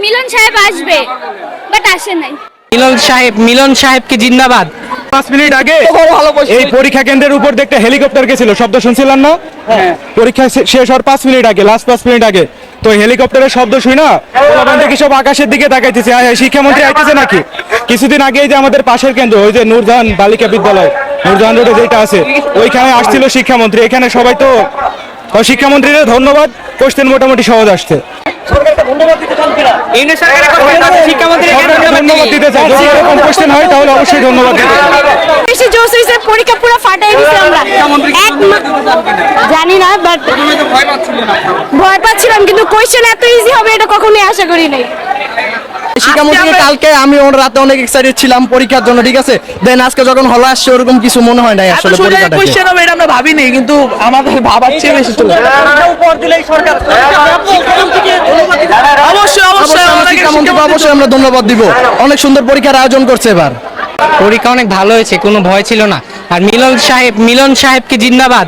মিলন সাহেব আসবে, বাট আসে নাই। মিলন সাহেবকে জিন্দাবাদ। 5 মিনিট আগে এই পরীক্ষা কেন্দ্রের উপর দেখতে হেলিকপ্টার গেছিল, শব্দ শুনছিলেন না? পরীক্ষা শেষ হওয়ার 5 মিনিট আগে, লাস্ট 5 মিনিট আগে তো হেলিকপ্টারের শব্দ শুই না দেখি সব আকাশের দিকে তাকাইতেছে, শিক্ষামন্ত্রী আইতেছে নাকি। কিছুদিন আগে যে আমাদের পাশের কেন্দ্র ওই যে নূরজাহান বালিকা বিদ্যালয়, নূরজাহান রোডে যেটা আছে, ওইখানে আসছিল শিক্ষামন্ত্রী। এখানে সবাই তো শিক্ষামন্ত্রীর ধন্যবাদ, কোশ্চেন মোটামুটি সহজ আসছে। ধন্যবাদ দিতে চাই, যদি এরকম কোশ্চেন হয় তাহলে অবশ্যই ধন্যবাদ দিতে চাই। বেশি জোশ হইছে, পরীক্ষা পুরো ফাটাই দিছি আমরা। জানি না, বাট ভয় পাচ্ছিলাম, কিন্তু কোশ্চেন এত ইজি হবে এটা কখনোই আশা করি নাই। শিক্ষামন্ত্রী কালকে আমি ওর রাতে অনেক এক্সাইটেড ছিলাম পরীক্ষার জন্য, ঠিক আছে। দেন আজকে যখন হলো আসছে ওরকম কিছু মনে হয় নাই আসলে পরীক্ষাটা কোশ্চেন হবে এটা আমরা ভাবিনি, কিন্তু আমাদের ভাবার চেয়ে বেশি চলে। অবশ্যই আমরা ধন্যবাদ দিব, অনেক সুন্দর পরীক্ষার আয়োজন করছে এবার। পরীক্ষা অনেক ভালো হয়েছে, কোনো ভয় ছিল না। আর মিলন সাহেবকে জিন্দাবাদ।